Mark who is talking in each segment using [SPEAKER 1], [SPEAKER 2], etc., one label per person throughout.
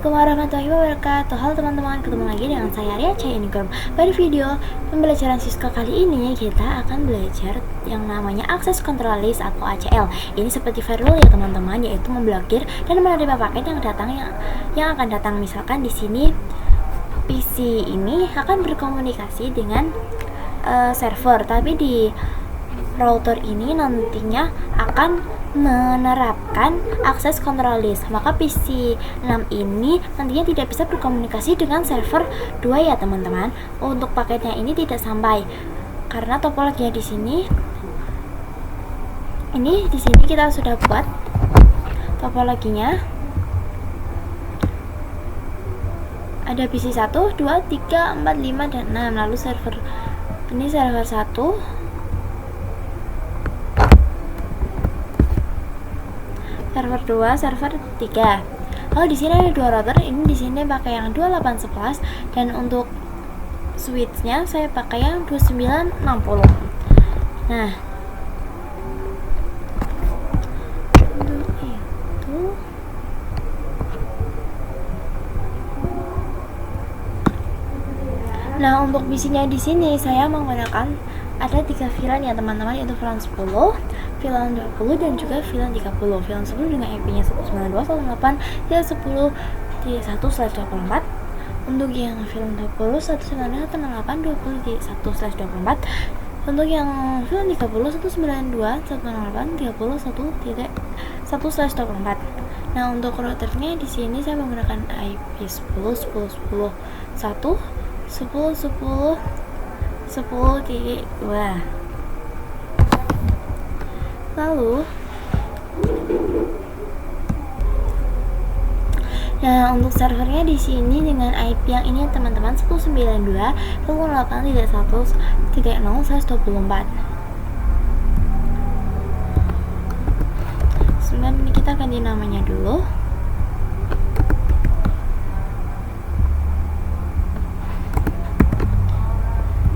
[SPEAKER 1] Assalamualaikum warahmatullahi wabarakatuh. Halo teman-teman, ketemu lagi dengan saya Ria Cainikum. Pada video pembelajaran Siska kali ini kita akan belajar yang namanya akses control list atau ACL. Ini seperti firewall ya teman-teman, yaitu memblokir dan menerima paket yang akan datang. Misalkan di sini PC ini akan berkomunikasi dengan server, tapi di router ini nantinya akan menerapkan akses control list, maka PC 6 ini nantinya tidak bisa berkomunikasi dengan server 2 ya teman-teman. Untuk paketnya ini tidak sampai karena topologinya di sini kita sudah buat topologinya. Ada PC 1, 2, 3, 4, 5 dan 6. Lalu server 1, server 2, server 3. Kalau di sini ada 2 router, ini di sini pakai yang 2811 dan untuk switchnya saya pakai yang 2960. Nah, untuk itu untuk PC-nya di sini saya menggunakan ada 3 VLAN ya teman-teman, yaitu VLAN 10, VLAN 20 dan juga VLAN 30. VLAN 10 dengan IP-nya 192.168.1/24. Untuk yang VLAN 20 192.168.20/24. Untuk yang VLAN 30 192.168.30.1/24. Nah, untuk routernya di sini saya menggunakan IP 10.10.10.1 10.10.10.2. Lalu untuk servernya di sini dengan IP yang ini teman-teman 192.168.1.30/24. Sebenarnya ini kita ganti namanya dulu.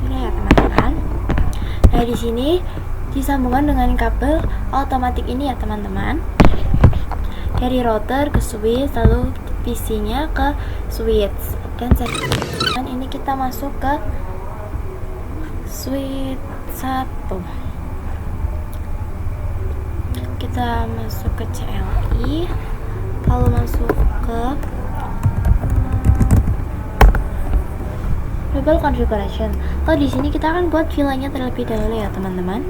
[SPEAKER 1] Ini ya teman-teman. Nah, di sini disambungkan dengan kabel otomatis ini ya teman-teman, dari router ke switch, lalu PC-nya ke switch, dan ini kita masuk ke switch 1. Kita masuk ke CLI, lalu masuk ke Global Configuration. Kalau di sini kita akan buat VLAN-nya terlebih dahulu ya teman-teman.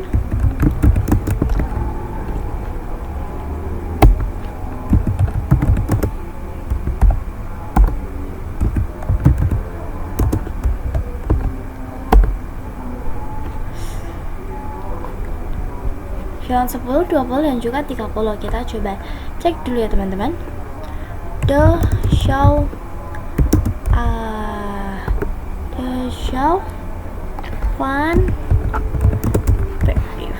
[SPEAKER 1] VLAN 10, 20 dan juga 30. Kita coba cek dulu ya teman-teman. Show VLAN active.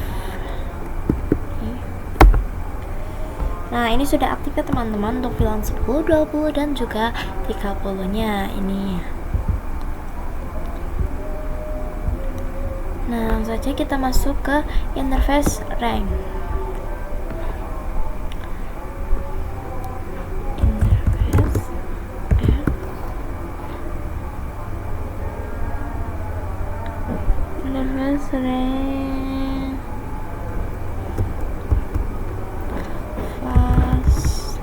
[SPEAKER 1] Nah, ini sudah aktif ya teman-teman untuk VLAN 10, 20 dan juga 30-nya ini. Nah, langsung saja kita masuk ke interface rank. Interface rank fast.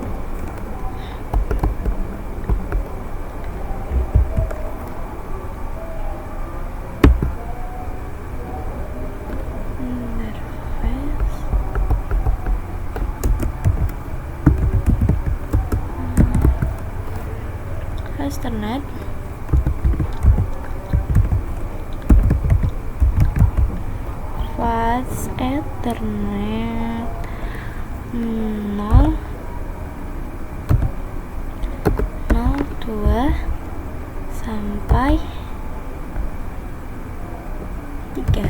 [SPEAKER 1] Ethernet, fast Ethernet 0, 02 sampai 3.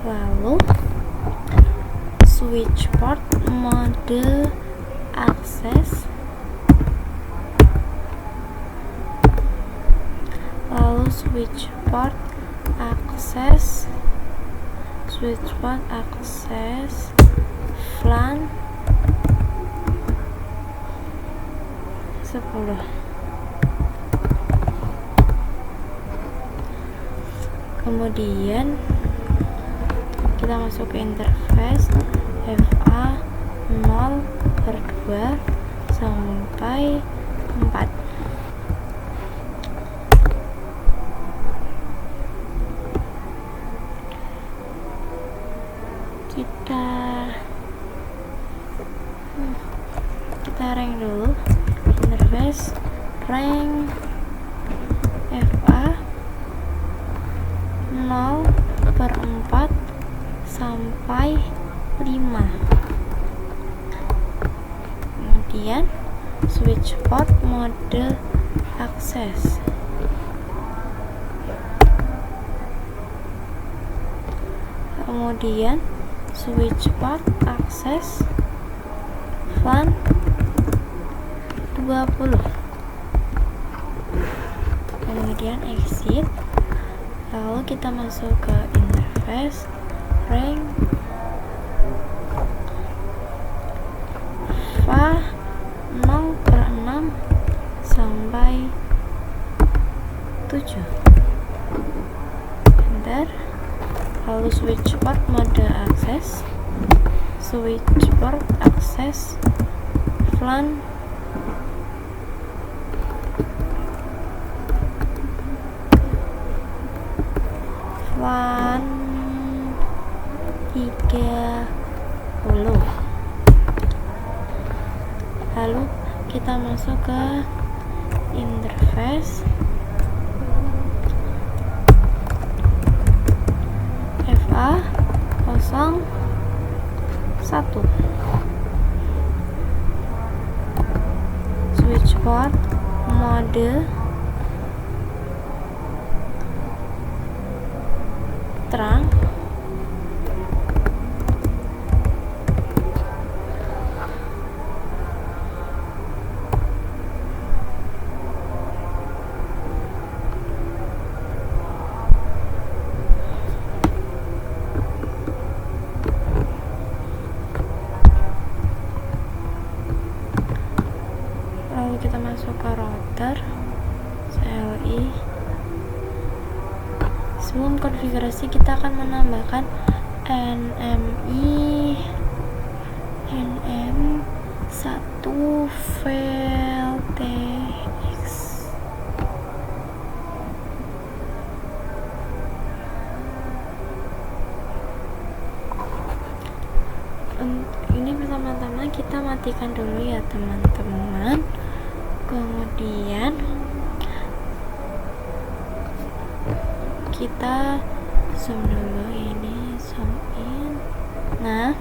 [SPEAKER 1] Lalu switch port mode akses, lalu switch port akses VLAN 10. Kemudian kita masuk ke interface FA 0/2 sampai 4. Kita rank dulu. Interface rank FA 0/4 sampai 5. Kemudian switch port mode akses. Kemudian switch port akses LAN 20. Kemudian exit. Lalu kita masuk ke interface rank FA 0/6 sampai 7. Enter. Lalu switch port mode akses, switch port akses LAN 30. Lalu kita masuk ke interface FA 01. Switch port mode terang. Lalu kita masuk ke router CLI. Sebelum konfigurasi kita akan menambahkan NM1 VLTX. Ini pertama-tama kita matikan dulu ya teman-teman. Kemudian kita zoom dulu, ini zoom in. Nah,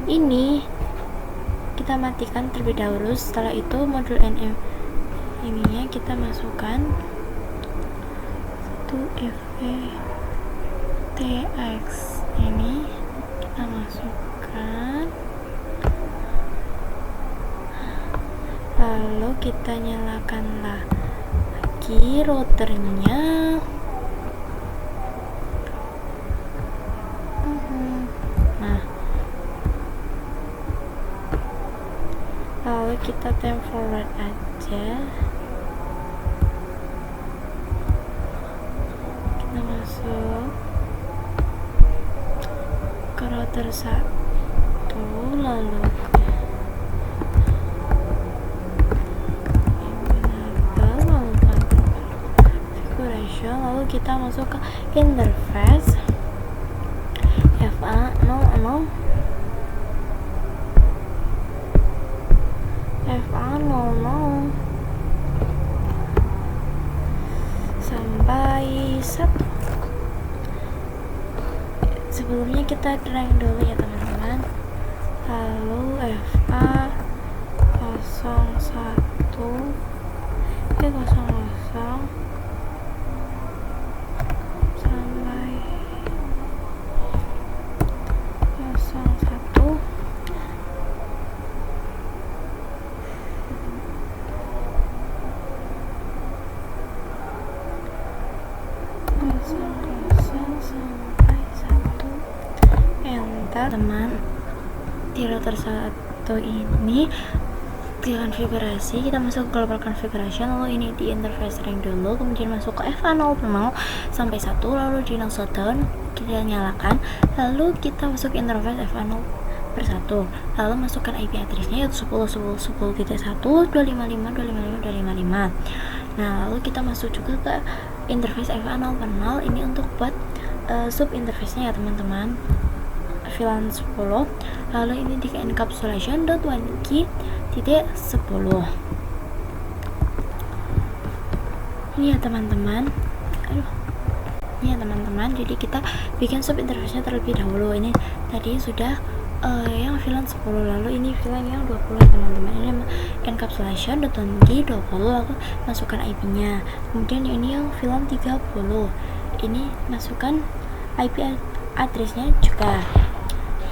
[SPEAKER 1] ini kita matikan terlebih dahulu. Setelah itu modul NM ininya kita masukkan 1 VLTX ini kita masukkan. Lalu kita nyalakan lagi routernya. Nah, lalu kita template aja. Kita masuk ke router 1, lalu lalu kita masuk ke interface FA 00 sampai 1. Sebelumnya kita drag dulu ya teman-teman. Lalu FA 01 00 enter. Teman, di router 1 ini klik konfigurasi, kita masuk ke global configuration, lalu ini di interface ring dulu, kemudian masuk ke FA0 sampai 1, lalu di no shutdown kita nyalakan, lalu kita masuk interface FA0 per 1, lalu masukkan IP address-nya yaitu 10.10.10.1.255.255.255. Nah, lalu kita masuk juga ke interface FA0 per 0, ini untuk buat sub interface-nya ya teman-teman, VLAN 10, lalu ini di encapsulation.1key.10. Ini ya teman-teman, jadi kita bikin sub interface-nya terlebih dahulu. Ini tadi sudah yang VLAN 10, lalu ini VLAN yang 20 teman-teman. Ini encapsulation.1key.20, lalu masukkan IP-nya. Kemudian ini yang VLAN 30, ini masukkan IP address-nya juga.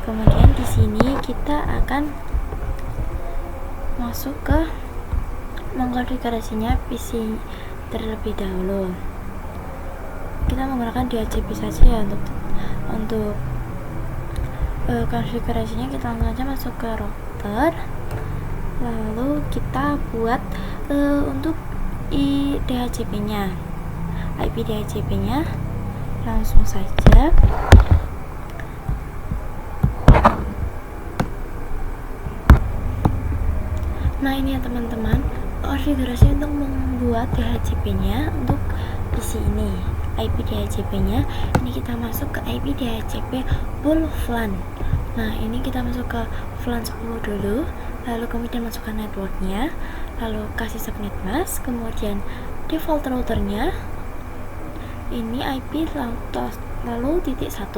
[SPEAKER 1] Kemudian di sini kita akan masuk ke mengkonfigurasinya PC terlebih dahulu. Kita menggunakan DHCP saja ya untuk konfigurasinya. Kita langsung aja masuk ke router, lalu kita buat untuk DHCP-nya, IP DHCP-nya langsung saja. Nah, ini ya teman-teman, konfigurasi untuk membuat DHCP-nya untuk PC ini. IP DHCP-nya ini kita masuk ke IP DHCP full VLAN. Nah, ini kita masuk ke VLAN 10 dulu, lalu kemudian masukkan networknya, lalu kasih subnet mask, kemudian default routernya ini IP lalu titik 1,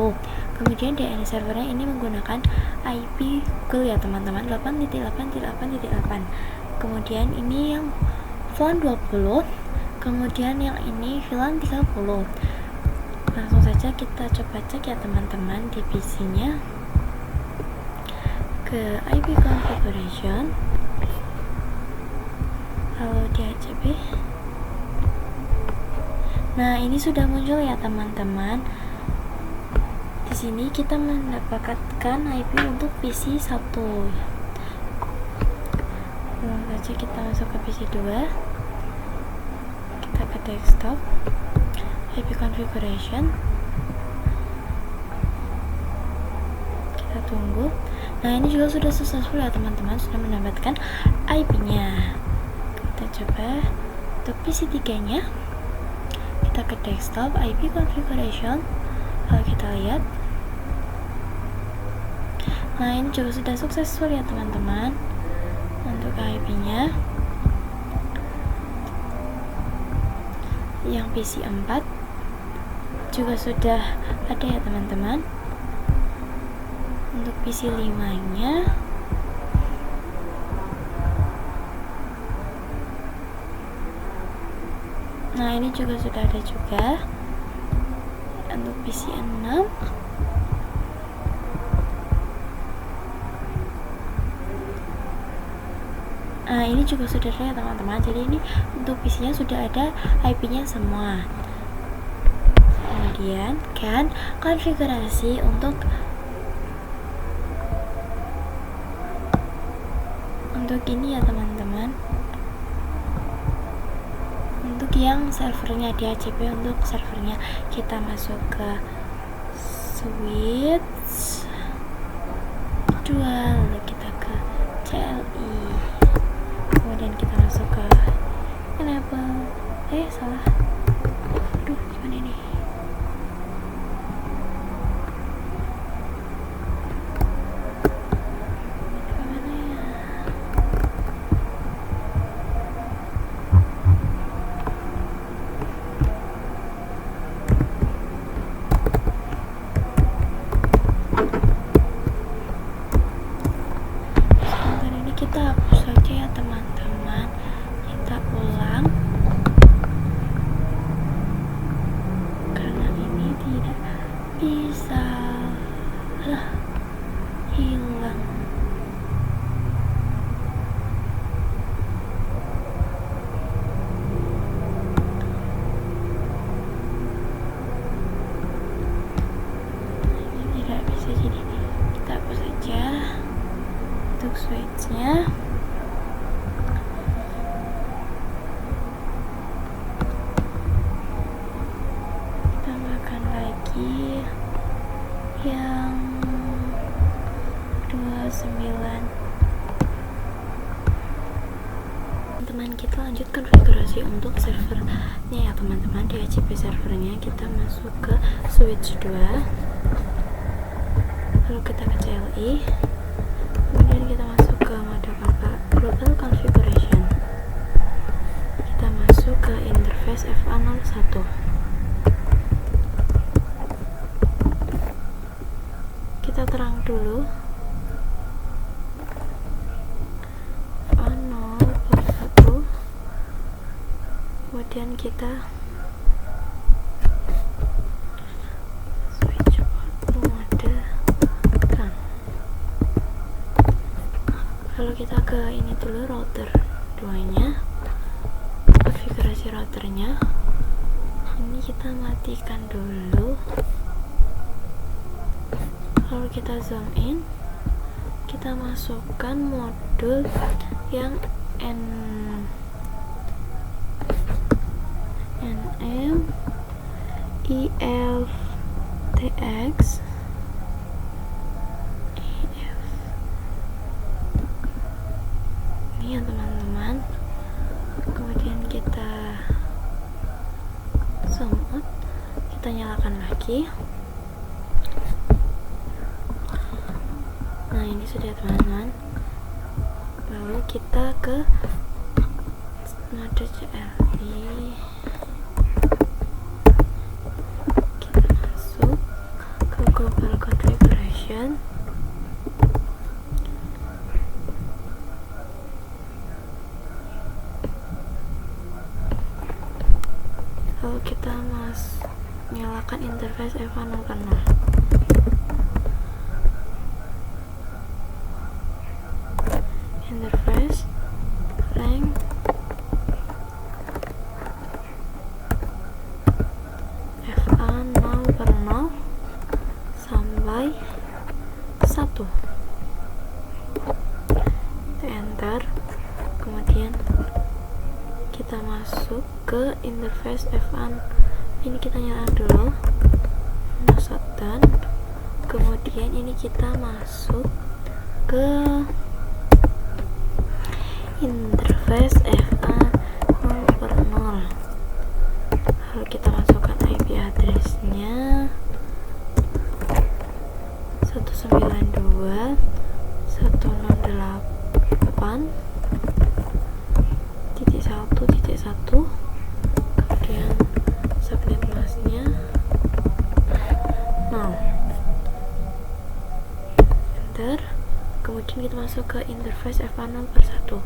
[SPEAKER 1] kemudian DNS servernya ini menggunakan IP Google ya teman-teman, 8.8.8.8. kemudian ini yang VLAN 20, kemudian yang ini VLAN 30. Langsung saja kita coba cek ya teman-teman di PC nya, ke IP configuration, lalu DHCP. Nah, ini sudah muncul ya teman-teman. Di sini kita mendapatkan IP untuk PC 1. Langsung saja kita masuk ke PC 2. Kita ke desktop, IP configuration. Kita tunggu. Nah, ini juga sudah successful ya teman-teman, sudah mendapatkan IP-nya. Kita coba untuk PC 3-nya. Kita ke desktop, IP configuration, lalu kita lihat. Nah, ini juga sudah successful ya teman-teman untuk IP-nya. Yang PC 4 juga sudah ada ya teman-teman. Untuk PC 5-nya nah, ini juga sudah ada juga. Untuk PC 6 nah, ini juga sudah ada ya teman-teman. Jadi ini untuk PC nya sudah ada IP nya semua. Kemudian kan konfigurasi untuk ini ya teman-teman, untuk yang servernya DHCP, untuk servernya kita masuk ke switch 2, lalu kita ke CLI, kemudian kita masuk ke enable, salah, aduh gimana ini, kita hapus saja ya teman-teman. Kita ulang teman-teman, kita lanjut konfigurasi untuk servernya ya teman-teman. Di HCP servernya kita masuk ke switch 2, lalu kita ke CLI, kemudian kita masuk ke mode global configuration, kita masuk ke interface FA01. Kita terang dulu FA0/1, kemudian kita switch mode terang, lalu kita ke ini dulu, router 2 nya, konfigurasi routernya ini kita matikan dulu, lalu kita zoom in, kita masukkan modul yang NMELTX ini ya teman-teman. Kemudian kita zoom out, kita nyalakan lagi. Nah ini sudah teman-teman. Lalu kita ke mode CLI, kita masuk ke global configuration, lalu kita nyalakan interface FA0/0. Interface length FA0/0 sampai 1, enter. Kemudian kita masuk ke interface FA, ini kita nyalakan dulu, shutdown. Kemudian ini kita masuk ke interface FA0/0, lalu kita masukkan IP address-nya 192.168.1.1, kemudian subnet masknya 0, enter. Kemudian kita masuk ke interface FA0/1,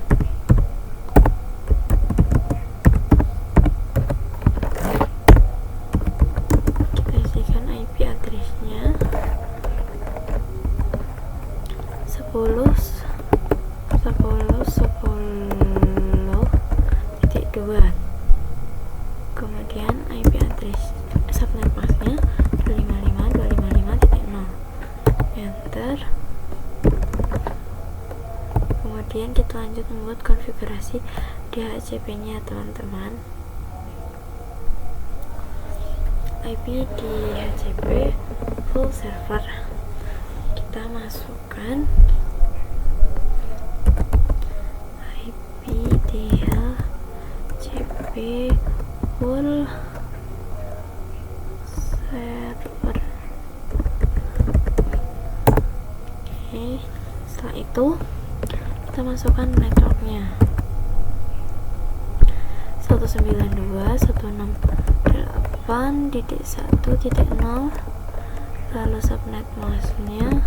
[SPEAKER 1] kita isikan IP address-nya 10.10.10.2, kemudian IP address subnet masknya 255.255.0, enter. Kemudian kita lanjut membuat konfigurasi di HCP nya teman-teman. IP di HCP full server, kita masukkan IP di HCP full server. Oke, setelah itu kita masukkan networknya 192.168.1.0, lalu subnet masknya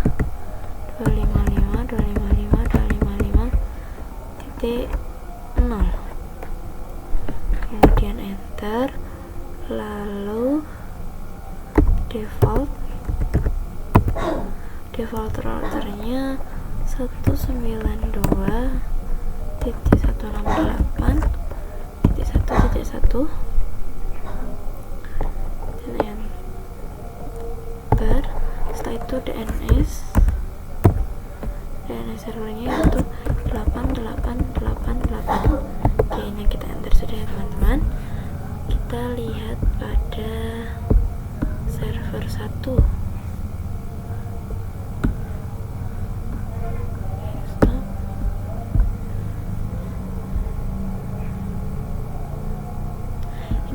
[SPEAKER 1] 255.255.255.0, kemudian enter. Lalu default routernya 192.168.1.1, dan enter. Setelah itu DNS servernya itu 8888. Oke, ini kita enter sudah ya teman-teman. Kita lihat pada server 1.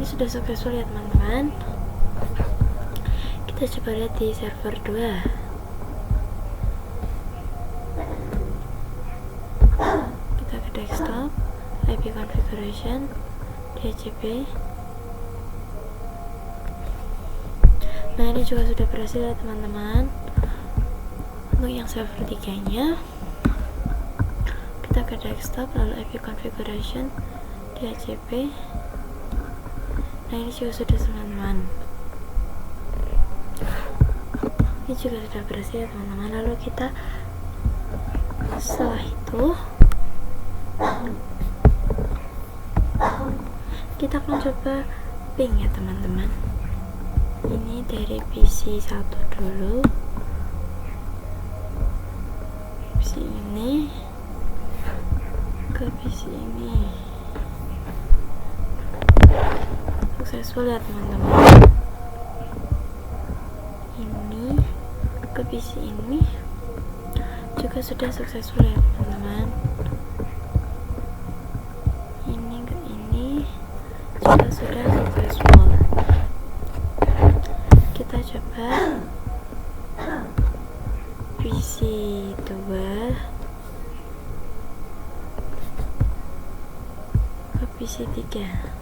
[SPEAKER 1] sudah successful ya teman-teman. Kita coba lihat di server 2. Kita ke desktop, IP configuration, DHCP. Nah, ini juga sudah berhasil ya teman-teman. Untuk yang server 3 nya, kita ke desktop, lalu IP configuration, DHCP. Nah, ini juga sudah teman-teman. Ini juga sudah berhasil ya teman-teman. Lalu kita setelah itu kita akan coba ping ya teman-teman. Ini dari PC 1 dulu, PC ini ke PC ini. Successful ya teman-teman. Ini ke PC ini juga sudah successful ya teman-teman. Ini ke ini juga sudah successful. Kita coba PC 2 ke PC 3.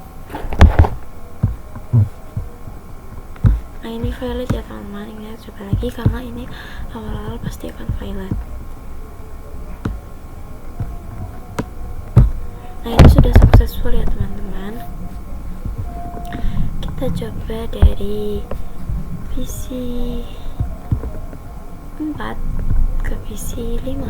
[SPEAKER 1] Nah, ini valid ya teman-teman. Ini coba lagi karena ini awal-awal pasti akan valid. Nah, ini sudah successful ya teman-teman. Kita coba dari PC 4 ke PC 5.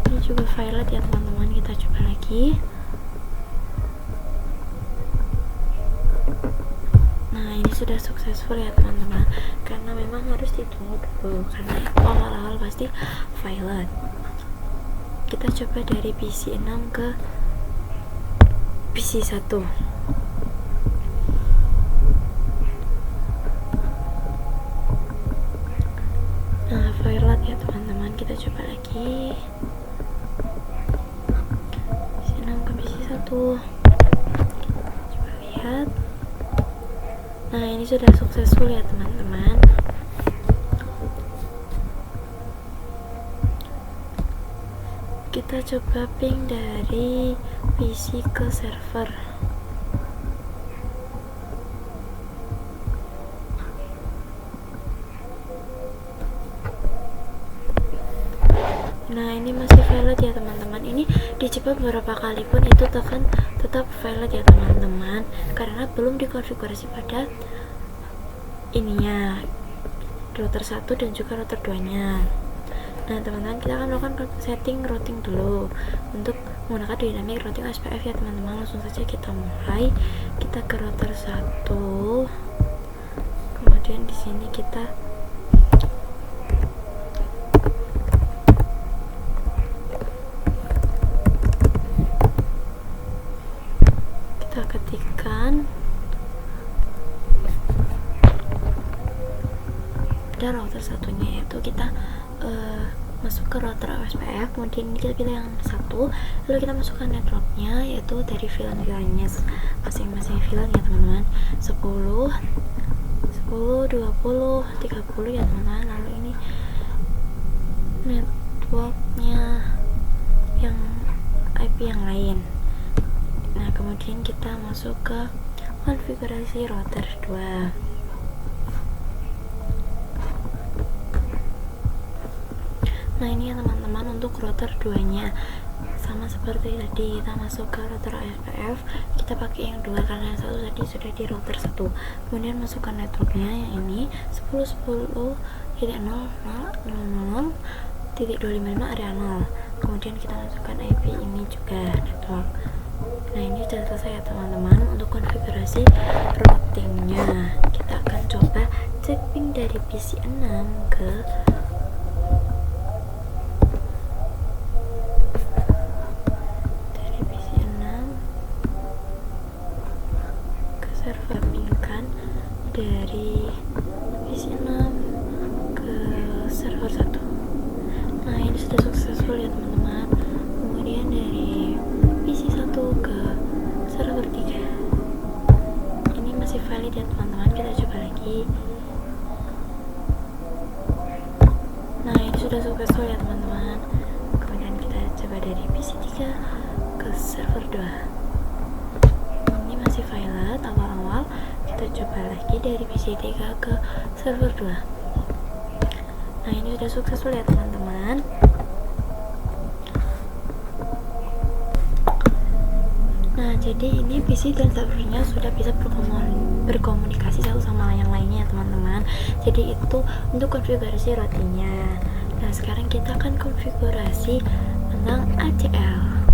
[SPEAKER 1] Ini juga valid ya teman-teman. Kita coba lagi. Nah, ini sudah successful ya teman-teman, karena memang harus ditunggu dulu karena awal-awal pasti valid. Kita coba dari PC 6 ke PC 1. Nah, valid ya teman-teman. Kita coba lagi PC 6 ke PC 1. Coba lihat. Nah, ini sudah successful ya teman-teman. Kita coba ping dari PC ke server. Nah, ini masih valid ya teman-teman. Ini dicoba beberapa kali pun itu tetap valid ya teman-teman, karena belum dikonfigurasi pada ininya, router 1 dan juga router 2 nya. Nah teman-teman, kita akan melakukan setting routing dulu untuk menggunakan dynamic routing SPF ya teman-teman. Langsung saja kita mulai. Kita ke router 1, kemudian di sini kita ketikkan pada router satunya, yaitu kita masuk ke router OSPF, kemudian kita pilih yang satu, lalu kita masukkan networknya, yaitu dari VLAN-nya masing-masing VLAN ya teman-teman, 10, 20, 30 ya teman-teman. Lalu ini networknya yang IP yang lain. Nah, kemudian kita masuk ke konfigurasi router 2. Nah, ini ya teman-teman, untuk router 2 nya sama seperti tadi, kita masuk ke router ASPF, kita pakai yang 2 karena yang satu tadi sudah di router 1. Kemudian masukkan networknya yang ini 10.10.00.0.25 area 0. Kemudian kita masukkan IP ini juga network. Nah, ini sudah selesai ya teman-teman untuk konfigurasi routingnya. Kita akan coba cek ping dari PC 6 ke server, pingkan dari PC 6 ke server 1. Nah, ini sudah successful ya teman-teman. Kemudian dari PC successful ya teman-teman. Kemudian kita coba dari PC 3 ke server 2. Ini masih violet awal-awal. Kita coba lagi dari PC 3 ke server 2. Nah, ini sudah successful ya teman-teman. Nah, jadi ini PC dan servernya sudah bisa berkomunikasi satu sama yang lainnya teman-teman. Jadi itu untuk konfigurasi rotinya. Nah, sekarang kita akan konfigurasi tentang ACL,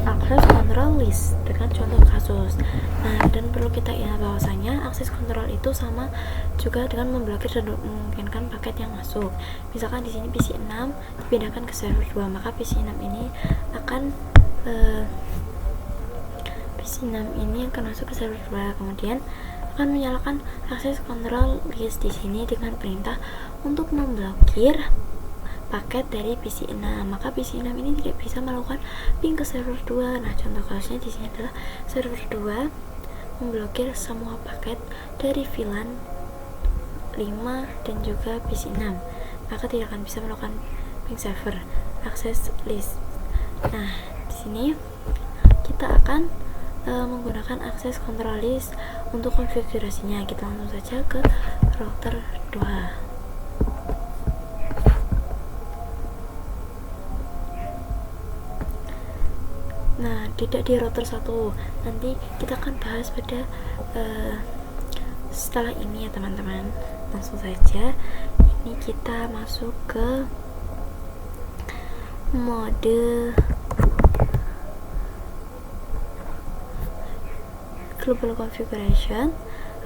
[SPEAKER 1] Access Control List, dengan contoh kasus. Nah, dan perlu kita ingat bahwasanya akses kontrol itu sama juga dengan memblokir dan memungkinkan paket yang masuk. Misalkan di sini PC 6 dipindahkan ke server 2, maka PC 6 ini akan masuk ke server 2. Kemudian akan menyalakan akses kontrol list di sini dengan perintah untuk memblokir paket dari PC 6, maka PC 6 ini tidak bisa melakukan ping ke server 2. Nah, contoh kasusnya di sini adalah server 2 memblokir semua paket dari VLAN 5 dan juga PC 6, maka tidak akan bisa melakukan ping server access list. Nah, di sini kita akan menggunakan akses control list untuk konfigurasinya. Kita langsung saja ke router 2. Nah, tidak di router 1, nanti kita akan bahas pada setelah ini ya teman-teman. Langsung saja ini kita masuk ke mode global configuration.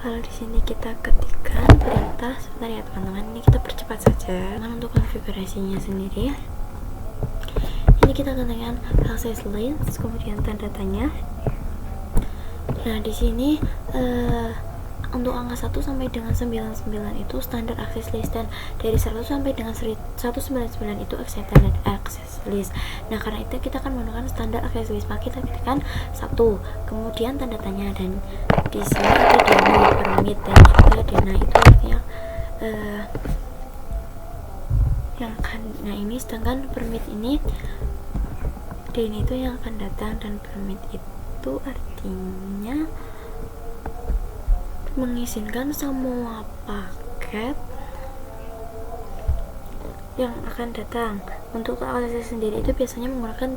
[SPEAKER 1] Kalau di sini kita ketikkan perintah, sebentar ya teman-teman, ini kita percepat saja. Untuk konfigurasinya sendiri, ini kita ketikkan access list, kemudian tanda tanya. Nah, di sini untuk angka 1 sampai dengan 99 itu standar access list, dan dari 100 sampai dengan 199 itu extended access list. Nah, karena itu kita akan menggunakan standar access list, maka kita ketikkan 1, kemudian tanda tanya, dan di sini ada deny, permit, dan juga deny itu artinya yang akan, nah ini sedangkan permit ini deny itu yang akan datang, dan permit itu artinya mengizinkan semua paket yang akan datang. Untuk akses sendiri itu biasanya menggunakan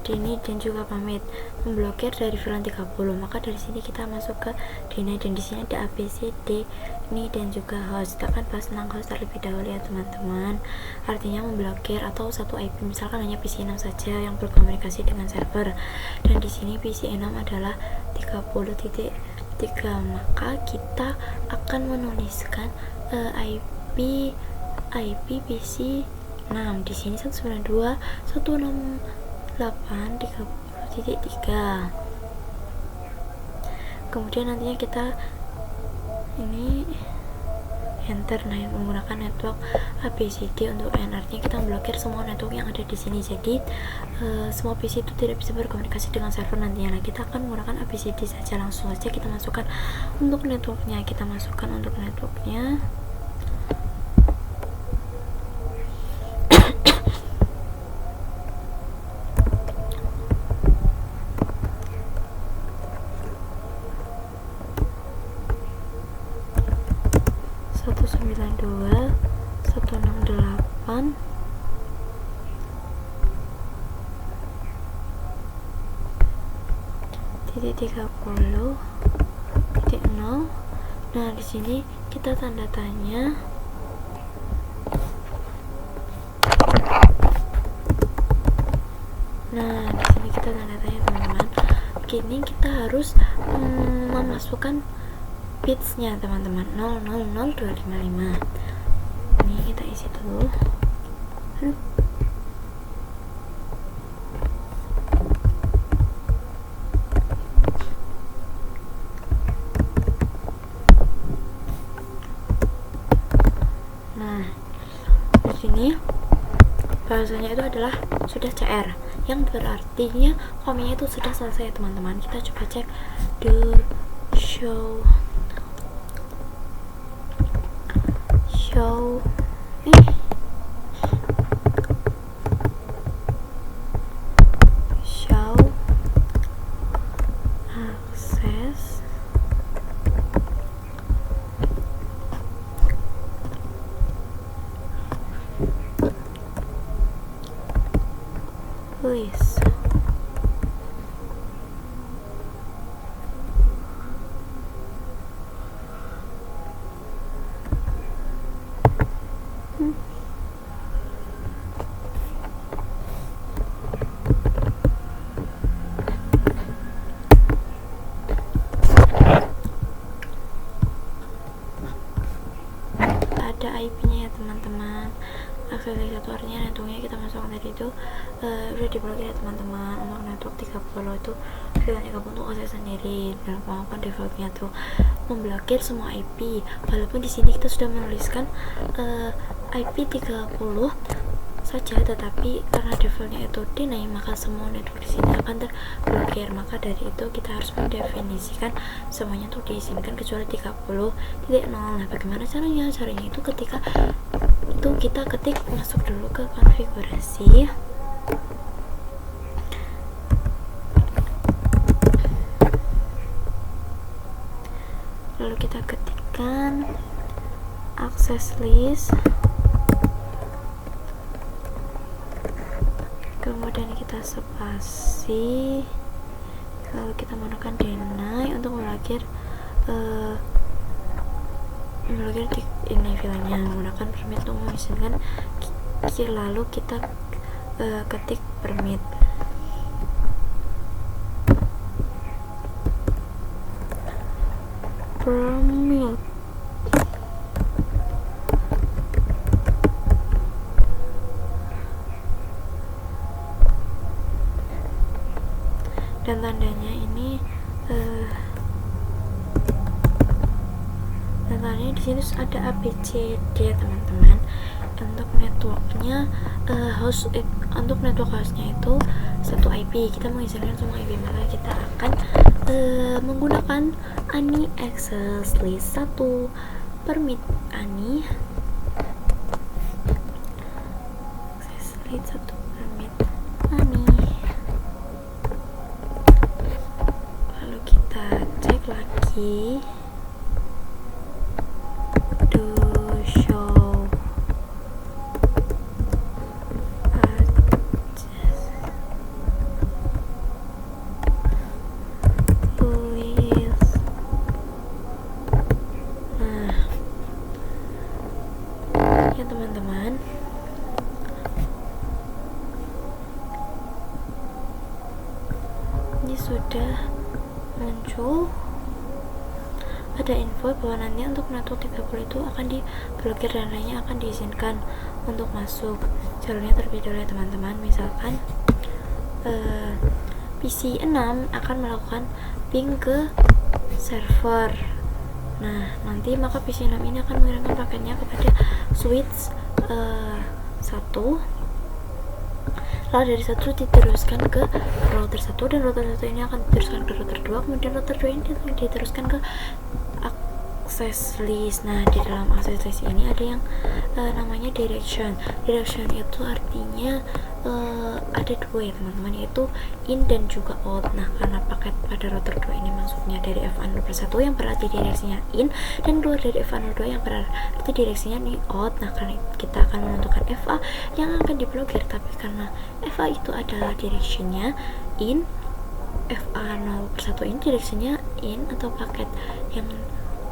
[SPEAKER 1] deny dan juga pamit, memblokir dari VLAN 30. Maka dari sini kita masuk ke deny, dan di sini ada ABCD ini dan juga host. Kita akan bahas tentang host terlebih dahulu ya teman-teman. Artinya memblokir atau satu IP, misalkan hanya PC 6 saja yang berkomunikasi dengan server, dan di sini PC 6 adalah 30.3, maka kita akan menuliskan IP PC 6 di sini 192.168.30.3. Kemudian nantinya kita ini enter, nah menggunakan network ABCD untuk N, artinya kita memblokir semua network yang ada di sini. Jadi semua PC itu tidak bisa berkomunikasi dengan server nantinya. Nah, kita akan menggunakan ABCD saja. Langsung saja kita masukkan untuk networknya. Kita masukkan untuk networknya. Nah, di sini kita tanda tanya. Nah, di sini kita tanda tanya teman-teman. Kini kita harus memasukkan bitsnya teman-teman, 000255. Ini kita isi dulu. Bahasanya itu adalah sudah CR, yang berartinya komanya itu sudah selesai teman-teman. Kita coba cek do show show access list. Ada IP-nya ya teman-teman. Akses list satu artinya networknya kita masukkan tadi itu udah diblokir ya teman-teman. Untuk network 30 itu pilihannya kamu untuk akses sendiri dan melakukan defaultnya tuh memblokir semua IP. Walaupun di sini kita sudah menuliskan IP 30 saja, tetapi karena defaultnya itu deny, maka semua network di sini akan terblokir. Maka dari itu kita harus mendefinisikan semuanya tuh diizinkan kecuali 30.0. Nah, bagaimana caranya? Caranya itu ketika itu kita ketik masuk dulu ke konfigurasi. Lalu kita ketikkan access list, kemudian kita spasi, lalu kita menggunakan deny untuk memblokir di ini filenya, menggunakan permit untuk mengizinkan, lalu kita ketik permit. Dan tandanya ini dan tandanya di sini ada ABCD ya teman-teman. Untuk networknya untuk network hostnya itu satu IP, kita mengizinkan semua IP, maka kita akan menggunakan ANI access list 1 permit ANI access list 1 permit ANI. Lalu kita cek lagi do show list. Nah ya teman-teman, ini sudah muncul ada info bahwa nanti untuk network 30 itu akan diblokir dan lainnya akan diizinkan untuk masuk. Jalurnya terlebih dahulu ya teman-teman. Misalkan PC 6 akan melakukan ping ke server. Nah, nanti maka PC 6 ini akan mengirimkan paketnya kepada switch 1. Lalu dari satu diteruskan ke router 1, dan router 1 ini akan diteruskan ke router 2, kemudian router 2 ini diteruskan ke access list. Nah, di dalam access list ini ada yang namanya direction. Direction itu artinya ada dua ya teman-teman, yaitu in dan juga out. Nah, karena paket pada router 2 ini masuknya dari FA0/1 yang berarti direksinya in, dan keluar dari FA02 yang berarti direksinya ini out. Nah, karena kita akan menentukan FA yang akan diblokir, tapi karena FA itu adalah directionnya in, FA0/1 ini direksinya in, atau paket yang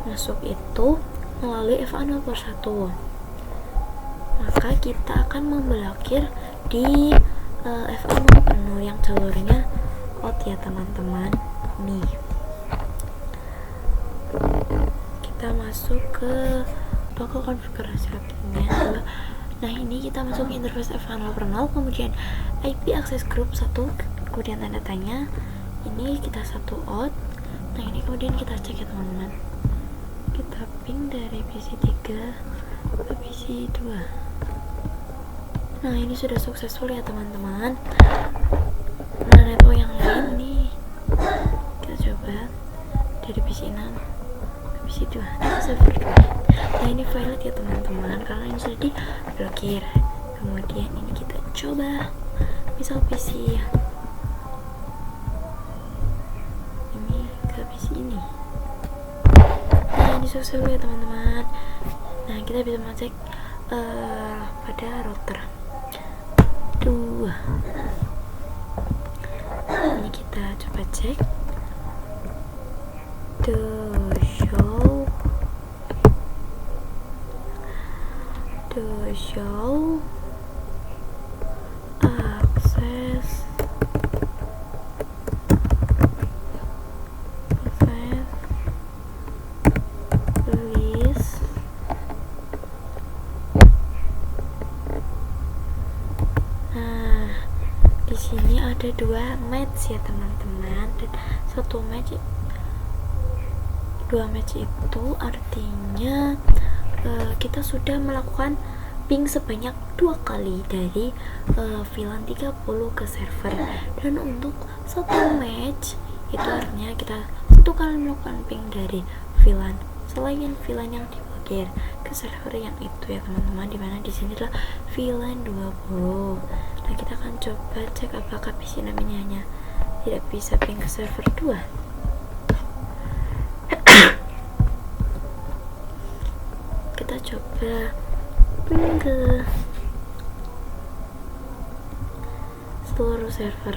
[SPEAKER 1] masuk itu melalui FA0/1, maka kita akan memblokir di FA0 yang jalurnya out ya teman-teman. Nih, kita masuk ke toko konfigurasi login-nya. Nah, ini kita masuk ke interface FA0/0, kemudian IP access group 1, kemudian tanda tanya, ini kita satu out. Nah, ini kemudian kita cek ya teman-teman, kita ping dari PC 3 ke PC 2. Nah, ini sudah successful ya teman-teman. Nah, network yang lain nih kita coba dari PC 6 ke PC2 server 2. Nah ini valid ya teman-teman karena ini sudah diblokir. Kemudian ini kita coba misal PC ini ke PC ini. Nah ini sukses ya teman-teman. Nah kita bisa mengecek pada router 2. Ini kita coba cek show access list. Nah, di sini ada 2 match ya teman-teman, dan 1 match 2 match itu artinya kita sudah melakukan ping sebanyak 2 kali dari VLAN 30 ke server. Dan untuk 1 match itu artinya kita 1 kali melakukan ping dari VLAN selain VLAN yang diblokir ke server yang itu ya teman-teman, dimana di sini adalah VLAN 20. Nah kita akan coba cek apakah PC namanya hanya tidak bisa ping ke server 2. Kita coba ping ke seluruh server.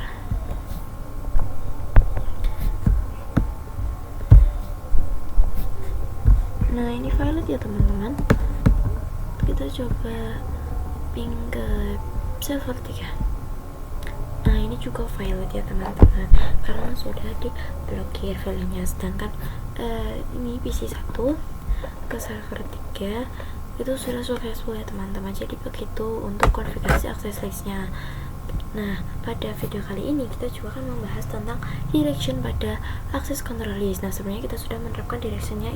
[SPEAKER 1] Nah ini valid ya teman-teman. Kita coba ping ke server 3. Nah ini juga valid ya teman-teman karena sudah diblokir filenya. Sedangkan ini PC 1 ke server 3 itu sudah successful ya teman-teman. Jadi begitu untuk konfigurasi access listnya. Nah pada video kali ini kita juga akan membahas tentang direction pada access control list. Nah sebenarnya kita sudah menerapkan directionnya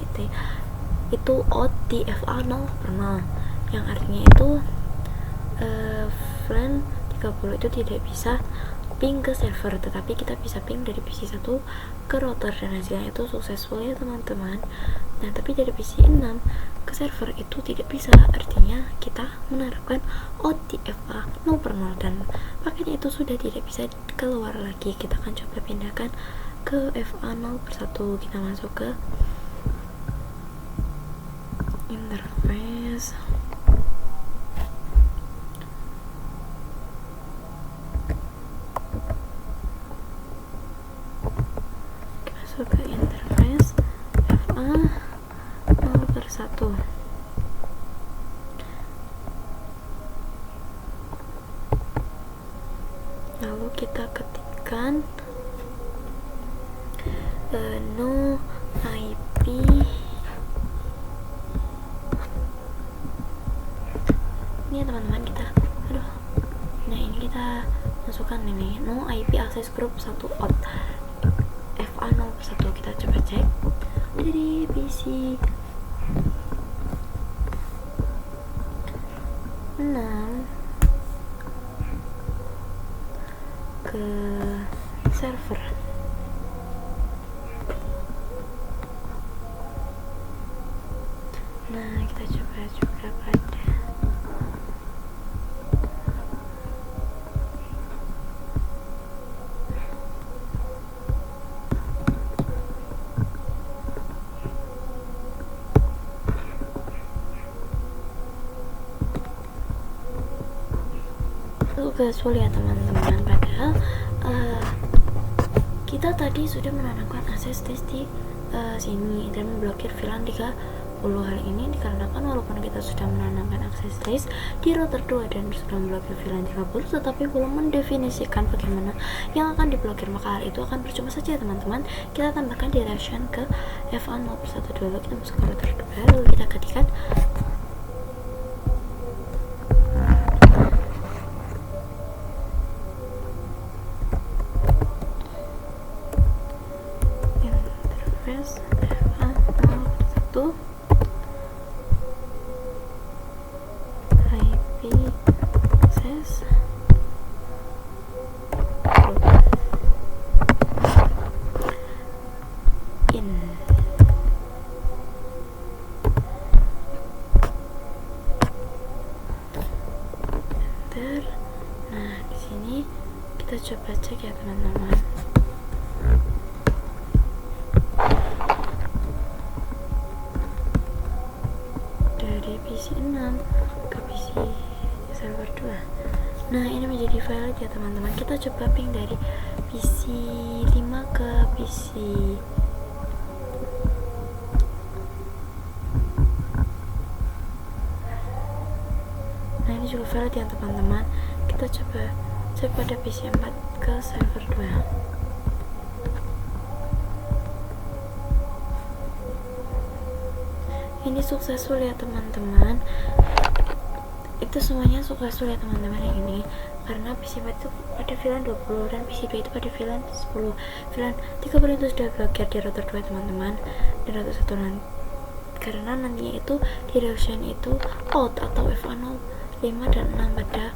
[SPEAKER 1] itu OTFA 0/0, yang artinya itu VLAN 30 itu tidak bisa ping ke server, tetapi kita bisa ping dari PC 1 ke router, dan hasilnya itu successful ya teman-teman. Nah tapi dari PC 6 ke server itu tidak bisa, artinya kita menerapkan OTFA 0/0 dan paketnya itu sudah tidak bisa keluar lagi. Kita akan coba pindahkan ke FA 0/1. Kita masuk ke interface. Masuk ke interface FA 0/1. Lalu kita ketikkan no IP ini ya teman-teman. Nah ini kita masukkan ini no IP access group 1 out FA 0/1. Kita coba cek dari PC 6 ke server. Nah kita coba juga pada successful ya teman-teman. Padahal kita tadi sudah menanamkan akses list di sini dan memblokir VLAN 30. Hal ini dikarenakan walaupun kita sudah menanamkan akses list di router 2 dan sudah memblokir VLAN 30, tetapi belum mendefinisikan bagaimana yang akan diblokir, maka hal itu akan percuma saja teman-teman. Kita tambahkan direction ke FA 0/1 dulu. Kita masuk ke router 2, lalu kita ketikkan interface FA 0/1 IP access in. enter. Nah, di sini kita coba cek ya teman-teman. Dari PC 6 ke PC server 2. Nah, ini menjadi valid ya teman-teman. Kita coba ping dari PC 5 ke PC Nah, ini juga valid ya teman-teman. Kita coba cek pada PC 4 ke server 2. Ini successful ya teman-teman. Itu semuanya successful ya teman-teman yang ini, karena PC 4 itu pada VLAN 20 dan PC 2 itu pada VLAN 10. VLAN 30 itu sudah blokir di router 2 teman-teman, di router 1 nanti, karena nantinya itu direction itu out atau FA0 5 dan 6 pada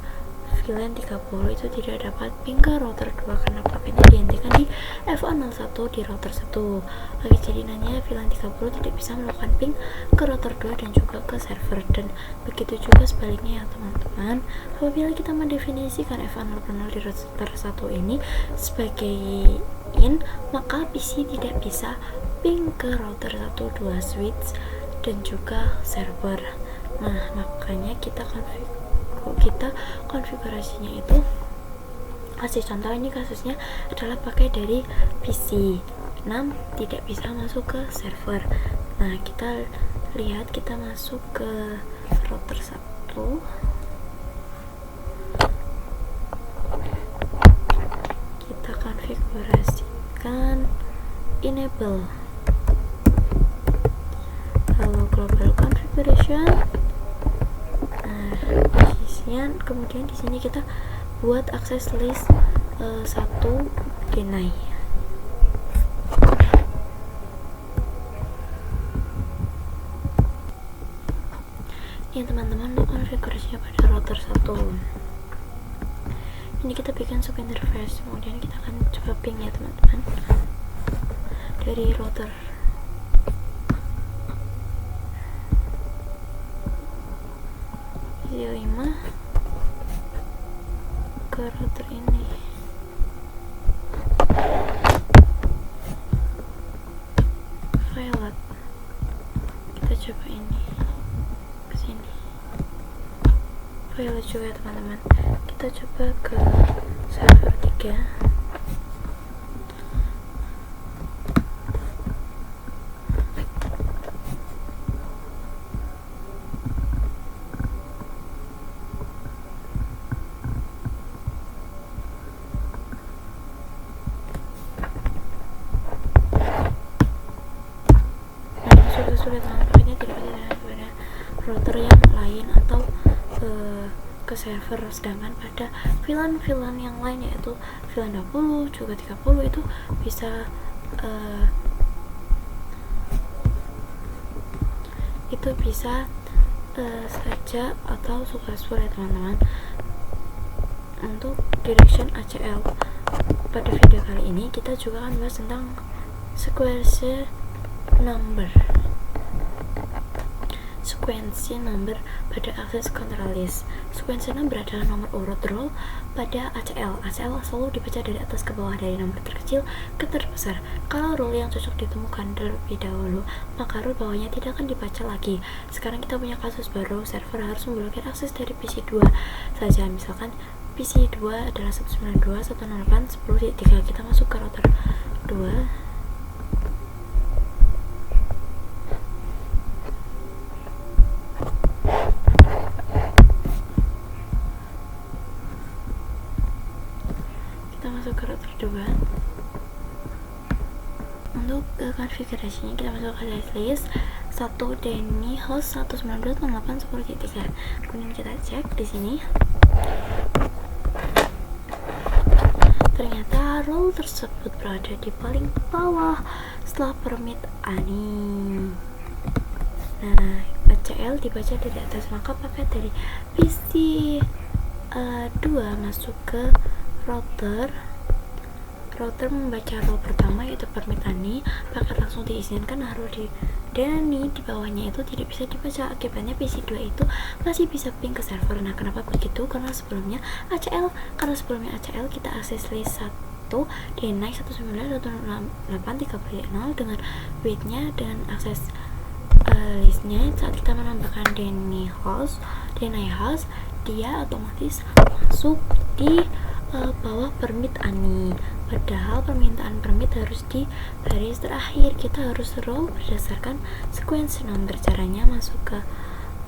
[SPEAKER 1] VLAN 30 itu tidak dapat ping ke router 2 karena paketnya dihentikan di FA01 di router 1. Oke, jadi nantinya VLAN 30 tidak bisa melakukan ping ke router 2 dan juga ke server, dan begitu juga sebaliknya ya teman-teman. Apabila kita mendefinisikan FA0 di router 1 ini sebagai in, maka PC tidak bisa ping ke router 1, 2 switch dan juga server. Nah, makanya kita konfigurasinya itu kasih contoh. Ini kasusnya adalah pakai dari PC 6 tidak bisa masuk ke server. Nah, kita lihat, kita masuk ke router 1, kita konfigurasikan enable lalu global configuration. Nah, kemudian di sini kita buat akses list 1 deny. Ini teman-teman konfigurasinya pada router 1. Ini kita bikin sub interface, kemudian kita akan coba ping ya teman-teman dari router PC 5 ke router ini. Violet, kita coba ini ke sini. Violet juga teman-teman. Kita coba ke server 3. Sudah tampaknya tidak bisa pada router yang lain atau ke server, sedangkan pada VLAN yang lain yaitu VLAN 20 juga 30 itu bisa saja atau successful ya teman-teman. Untuk direction ACL pada video kali ini kita juga akan bahas tentang sequence number pada access control list. Sequence number adalah nomor urut row pada ACL. ACL selalu dibaca dari atas ke bawah, dari nomor terkecil ke terbesar. Kalau rule yang cocok ditemukan terlebih dahulu, maka rule bawahnya tidak akan dibaca lagi. Sekarang kita punya kasus baru, server harus memblokir akses dari PC 2 saja. Misalkan PC 2 adalah 192.168.10.3. Kita masuk ke router 2. Masuk ke router 2. Untuk konfigurasinya kita masuk ke list 1 Denny host 192.168.10.3. Kemudian kita cek di sini. Ternyata role tersebut berada di paling bawah setelah permit ani. Nah, ACL dibaca dari atas, maka paket dari PC 2 masuk ke router router membaca role pertama yaitu permit Ani, paket langsung diizinkan harus di Dani. Di bawahnya itu tidak bisa dibaca, akibatnya PC2 itu masih bisa ping ke server. Nah, kenapa begitu? Karena sebelumnya ACL kita akses list 1 DNI 1916830 dengan widthnya dan akses listnya. Saat kita menambahkan DNI host, dia otomatis masuk di bawah permit Ani, padahal permintaan permit harus di baris terakhir. Kita harus roll berdasarkan sequence number. Caranya masuk ke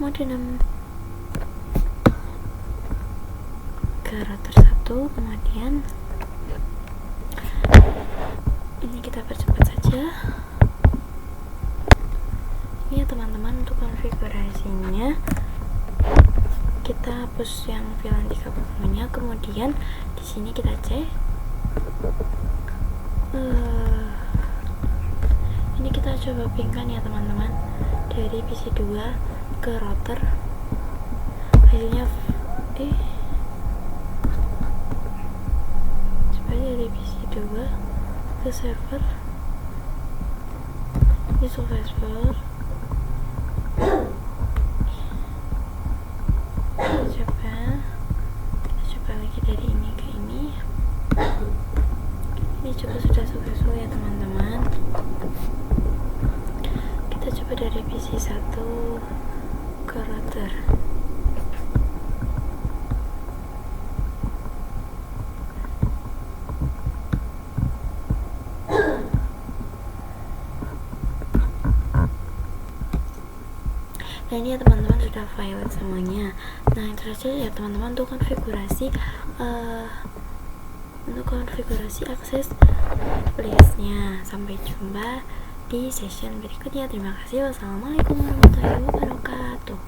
[SPEAKER 1] mode 6 ke router 1, kemudian ini kita percepat saja ini ya teman-teman. Untuk konfigurasinya kita hapus yang VLAN 30-nya, kemudian di sini kita cek ini kita coba pingkan ya teman-teman, dari PC2 ke router. Hasilnya coba dari PC2 ke server, ini server. Kita coba lagi dari ini ke ini juga sudah successful ya teman-teman. Kita coba dari PC1 ke router. Nah, ini ya teman-teman sudah violet semuanya. Nah, itu saja ya teman-teman untuk konfigurasi akses listnya. Sampai jumpa di session berikutnya. Terima kasih. Wassalamualaikum warahmatullahi wabarakatuh.